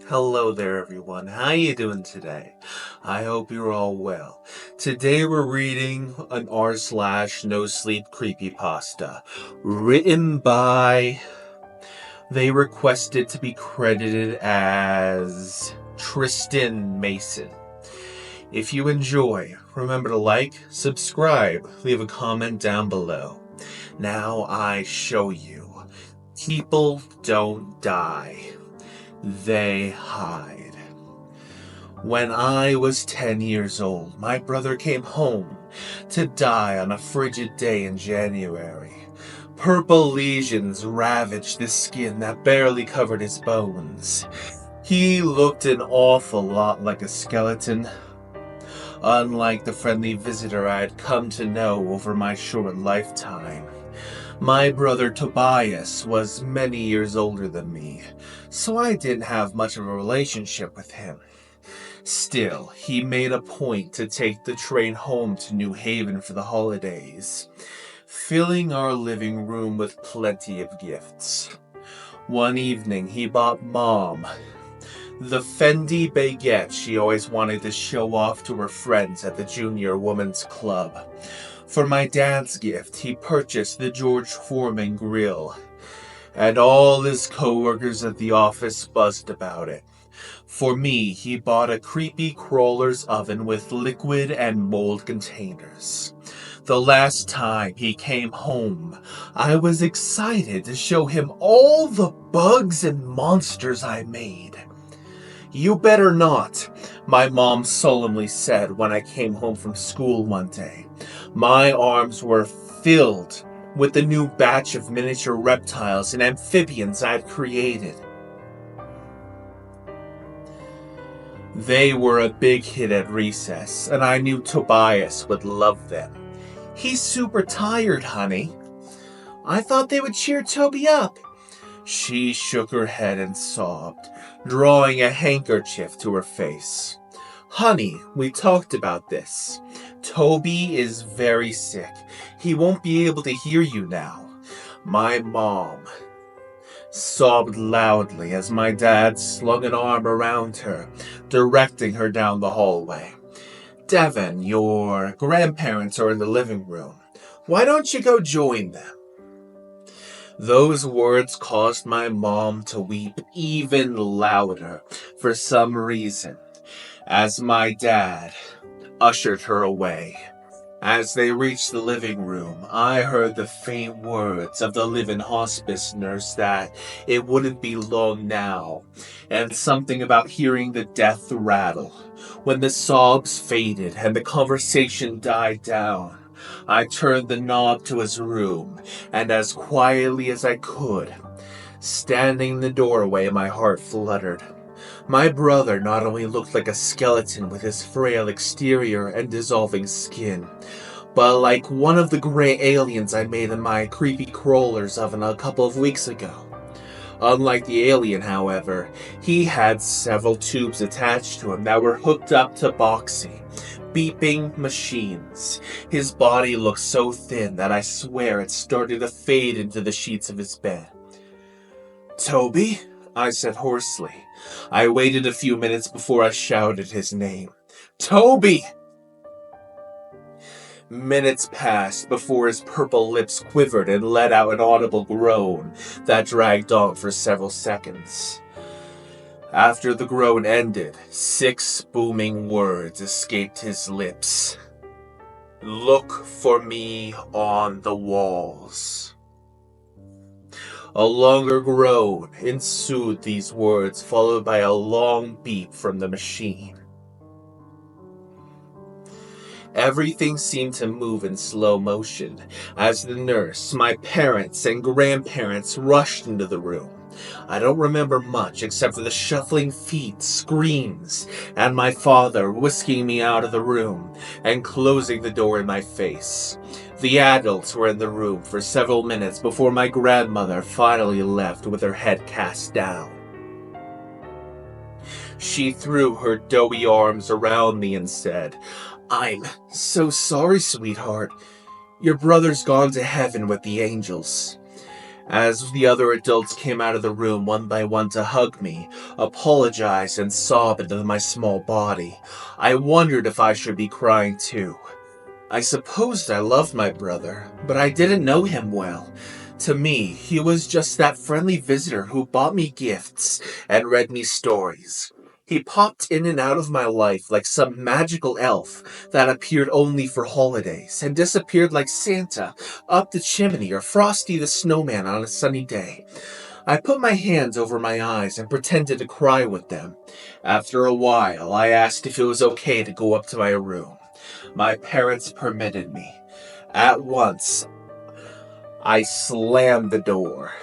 Hello there everyone, how you doing today? I hope you're all well. Today we're reading an r/NoSleep creepypasta, written by, they requested to be credited as Tristan Mason. If you enjoy, remember to like, subscribe, leave a comment down below. Now I show you. People don't die. They hide. When I was 10 years old, my brother came home to die on a frigid day in January. Purple lesions ravaged the skin that barely covered his bones. He looked an awful lot like a skeleton, unlike the friendly visitor I had come to know over my short lifetime. My brother Tobias was many years older than me, so I didn't have much of a relationship with him. Still, he made a point to take the train home to New Haven for the holidays, filling our living room with plenty of gifts. One evening, he bought Mom the Fendi baguette she always wanted to show off to her friends at the Junior Women's Club. For my dad's gift, he purchased the George Foreman grill, and all his co-workers at the office buzzed about it. For me, he bought a creepy crawler's oven with liquid and mold containers. The last time he came home, I was excited to show him all the bugs and monsters I made. "You better not," my mom solemnly said when I came home from school one day. My arms were filled with the new batch of miniature reptiles and amphibians I'd created. They were a big hit at recess, and I knew Tobias would love them. "He's super tired, honey." "I thought they would cheer Toby up." She shook her head and sobbed, drawing a handkerchief to her face. "Honey, we talked about this. Toby is very sick. He won't be able to hear you now." My mom sobbed loudly as my dad slung an arm around her, directing her down the hallway. "Devin, your grandparents are in the living room. Why don't you go join them?" Those words caused my mom to weep even louder for some reason, as my dad ushered her away. As they reached the living room, I heard the faint words of the live-in hospice nurse that it wouldn't be long now, and something about hearing the death rattle. When the sobs faded and the conversation died down, I turned the knob to his room, and as quietly as I could, standing in the doorway, my heart fluttered. My brother not only looked like a skeleton with his frail exterior and dissolving skin, but like one of the gray aliens I made in my creepy crawler's oven a couple of weeks ago. Unlike the alien, however, he had several tubes attached to him that were hooked up to boxy, beeping machines. His body looked so thin that I swear it started to fade into the sheets of his bed. "Toby?" I said hoarsely. I waited a few minutes before I shouted his name. "Toby!" Minutes passed before his purple lips quivered and let out an audible groan that dragged on for several seconds. After the groan ended, 6 booming words escaped his lips. "Look for me on the walls." A longer groan ensued these words, followed by a long beep from the machine. Everything seemed to move in slow motion as the nurse, my parents, and grandparents rushed into the room. I don't remember much except for the shuffling feet, screams, and my father whisking me out of the room and closing the door in my face. The adults were in the room for several minutes before my grandmother finally left with her head cast down. She threw her doughy arms around me and said, "I'm so sorry, sweetheart. Your brother's gone to heaven with the angels." As the other adults came out of the room one by one to hug me, apologize, and sob into my small body, I wondered if I should be crying too. I supposed I loved my brother, but I didn't know him well. To me, he was just that friendly visitor who bought me gifts and read me stories. He popped in and out of my life like some magical elf that appeared only for holidays and disappeared like Santa up the chimney or Frosty the Snowman on a sunny day. I put my hands over my eyes and pretended to cry with them. After a while, I asked if it was okay to go up to my room. My parents permitted me. At once, I slammed the door.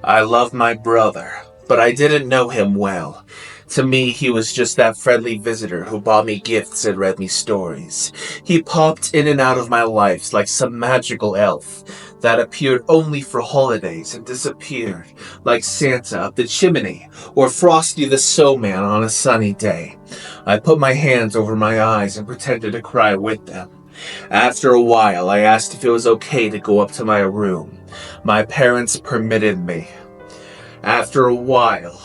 I loved my brother, but I didn't know him well. To me, he was just that friendly visitor who bought me gifts and read me stories. He popped in and out of my life like some magical elf that appeared only for holidays and disappeared like Santa up the chimney or Frosty the Snowman on a sunny day. I put my hands over my eyes and pretended to cry with them. After a while, I asked if it was okay to go up to my room. My parents permitted me. After a while,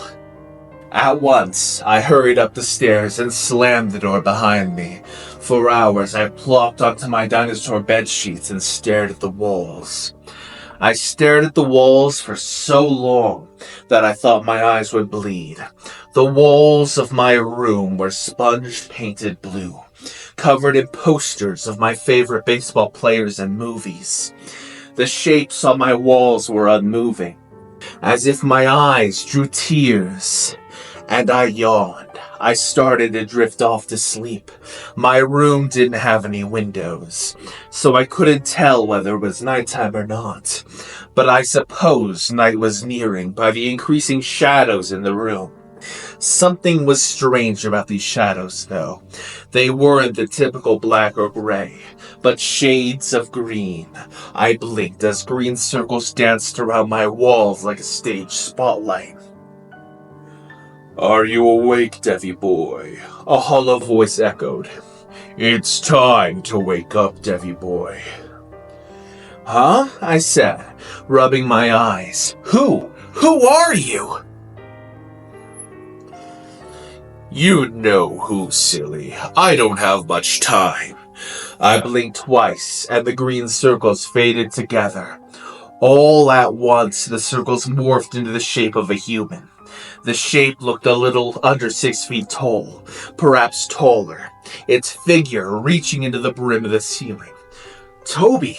at once, I hurried up the stairs and slammed the door behind me. For hours, I plopped onto my dinosaur bedsheets and stared at the walls. I stared at the walls for so long that I thought my eyes would bleed. The walls of my room were sponge-painted blue, covered in posters of my favorite baseball players and movies. The shapes on my walls were unmoving, as if my eyes drew tears, and I yawned. I started to drift off to sleep. My room didn't have any windows, so I couldn't tell whether it was nighttime or not. But I suppose night was nearing by the increasing shadows in the room. Something was strange about these shadows, though. They weren't the typical black or gray, but shades of green. I blinked as green circles danced around my walls like a stage spotlight. "Are you awake, Devi boy?" a hollow voice echoed. "It's time to wake up, Devi boy." "Huh?" I said, rubbing my eyes. Who are you?" "You know who, silly. I don't have much time." I blinked twice, and the green circles faded together. All at once, the circles morphed into the shape of a human. The shape looked a little under 6 feet tall, perhaps taller, its figure reaching into the brim of the ceiling. Toby,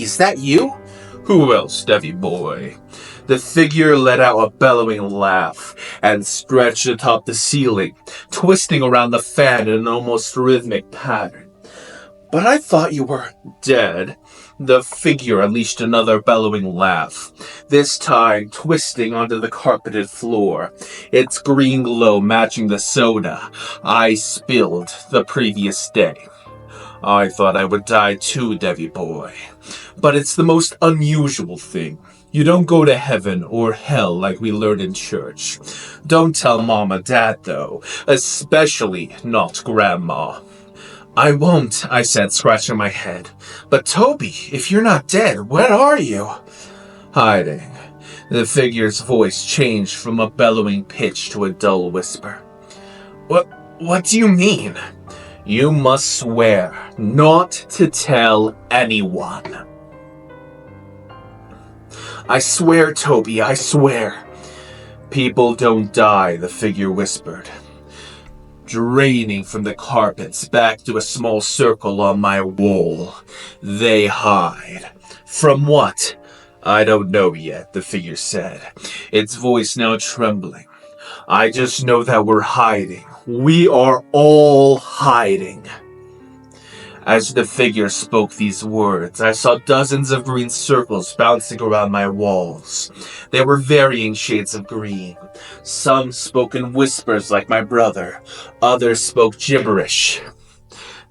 is that you?" "Who else, Devi boy?" The figure let out a bellowing laugh and stretched atop the ceiling, twisting around the fan in an almost rhythmic pattern. "But I thought you were dead." The figure unleashed another bellowing laugh, this time twisting onto the carpeted floor, its green glow matching the soda I spilled the previous day. "I thought I would die too, Devi boy. But it's the most unusual thing. You don't go to heaven or hell like we learned in church. Don't tell Mom or Dad, though, especially not Grandma." "I won't," I said, scratching my head. "But Toby, if you're not dead, where are you?" "Hiding." The figure's voice changed from a bellowing pitch to a dull whisper. What do you mean?" "You must swear not to tell anyone." "I swear, Toby, I swear." "People don't die," the figure whispered, draining from the carpets back to a small circle on my wall. "They hide." "From what?" "I don't know yet," the figure said, its voice now trembling. "I just know that we're hiding. We are all hiding." As the figure spoke these words, I saw dozens of green circles bouncing around my walls. They were varying shades of green. Some spoke in whispers like my brother. Others spoke gibberish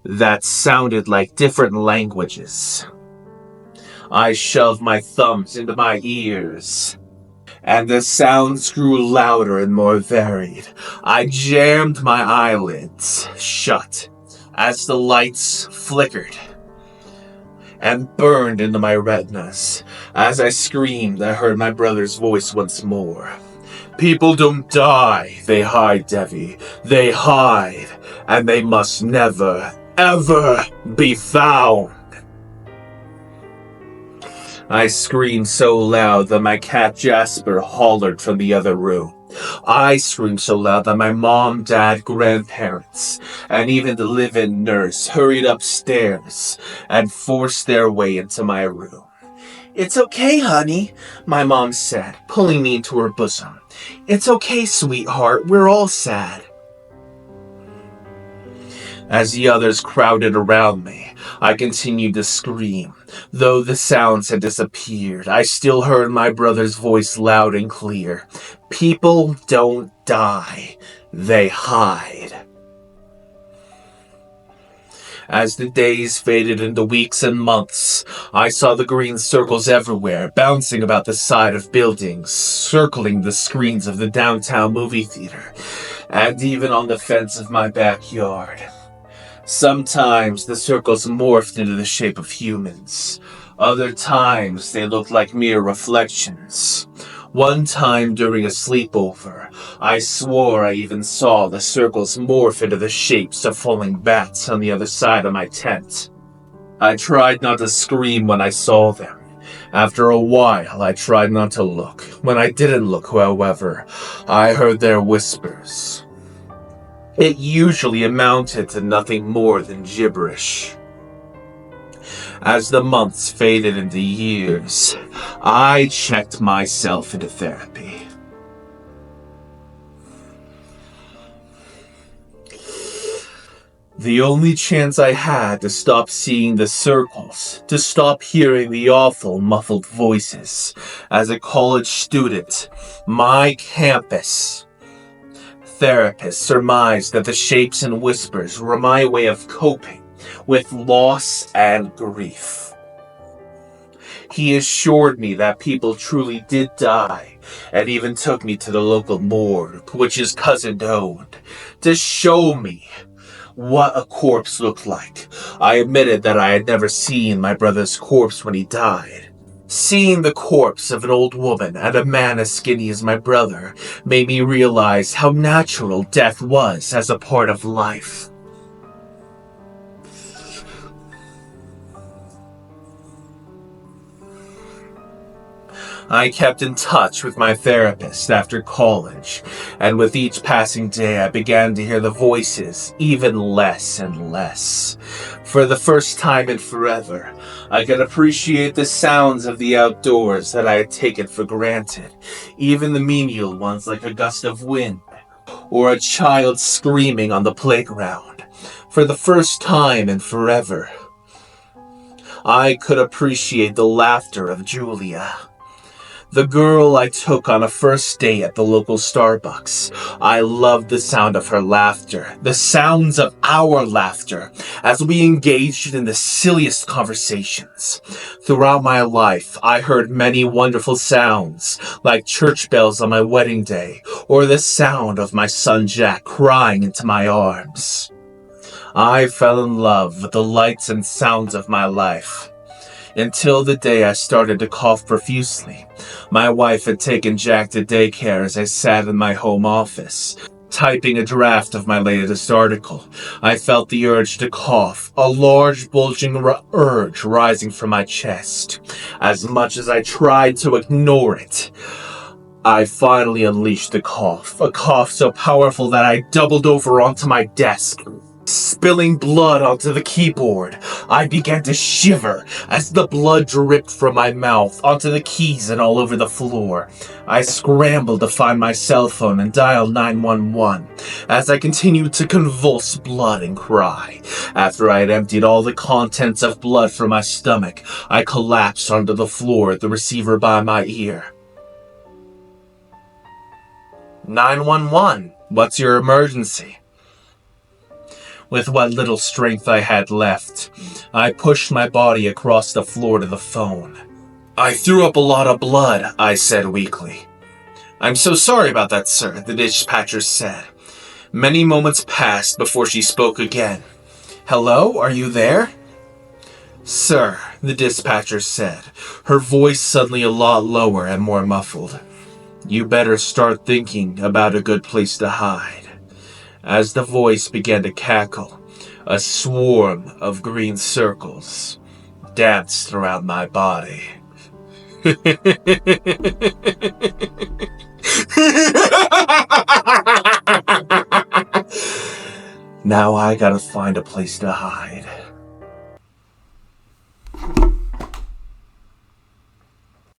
that sounded like different languages. I shoved my thumbs into my ears, and the sounds grew louder and more varied. I jammed my eyelids shut as the lights flickered and burned into my retinas. As I screamed, I heard my brother's voice once more. People don't die, they hide, Devi. They hide, and they must never, ever be found. I screamed so loud that my cat Jasper hollered from the other room. I screamed so loud that my mom, dad, grandparents, and even the live-in nurse hurried upstairs and forced their way into my room. "It's okay, honey," my mom said, pulling me into her bosom. "It's okay, sweetheart. We're all sad." As the others crowded around me, I continued to scream. Though the sounds had disappeared, I still heard my brother's voice loud and clear. People don't die, they hide. As the days faded into weeks and months, I saw the green circles everywhere, bouncing about the side of buildings, circling the screens of the downtown movie theater, and even on the fence of my backyard. Sometimes the circles morphed into the shape of humans. Other times they looked like mere reflections. One time during a sleepover, I swore I even saw the circles morph into the shapes of falling bats on the other side of my tent. I tried not to scream when I saw them. After a while, I tried not to look. When I didn't look, however, I heard their whispers. It usually amounted to nothing more than gibberish. As the months faded into years, I checked myself into therapy. The only chance I had to stop seeing the circles, to stop hearing the awful muffled voices. As a college student, my campus therapist surmised that the shapes and whispers were my way of coping with loss and grief. He assured me that people truly did die, and even took me to the local morgue, which his cousin owned, to show me what a corpse looked like. I admitted that I had never seen my brother's corpse when he died. Seeing the corpse of an old woman and a man as skinny as my brother made me realize how natural death was as a part of life. I kept in touch with my therapist after college, and with each passing day I began to hear the voices even less and less. For the first time in forever, I could appreciate the sounds of the outdoors that I had taken for granted, even the menial ones like a gust of wind or a child screaming on the playground. For the first time in forever, I could appreciate the laughter of Julia, the girl I took on a first date at the local Starbucks. I loved the sound of her laughter, the sounds of our laughter, as we engaged in the silliest conversations. Throughout my life, I heard many wonderful sounds, like church bells on my wedding day, or the sound of my son Jack crying into my arms. I fell in love with the lights and sounds of my life. Until the day I started to cough profusely. My wife had taken Jack to daycare as I sat in my home office, typing a draft of my latest article. I felt the urge to cough, a large bulging urge rising from my chest. As much as I tried to ignore it, I finally unleashed the cough, a cough so powerful that I doubled over onto my desk, spilling blood onto the keyboard. I began to shiver as the blood dripped from my mouth onto the keys and all over the floor. I scrambled to find my cell phone and dialed 911 as I continued to convulse blood and cry. After I had emptied all the contents of blood from my stomach, I collapsed onto the floor, the receiver by my ear. 911, what's your emergency? With what little strength I had left, I pushed my body across the floor to the phone. "I threw up a lot of blood," I said weakly. "I'm so sorry about that, sir," the dispatcher said. Many moments passed before she spoke again. "Hello, are you there?" "Sir," the dispatcher said, her voice suddenly a lot lower and more muffled, "you better start thinking about a good place to hide." As the voice began to cackle, a swarm of green circles danced around my body. Now I gotta find a place to hide.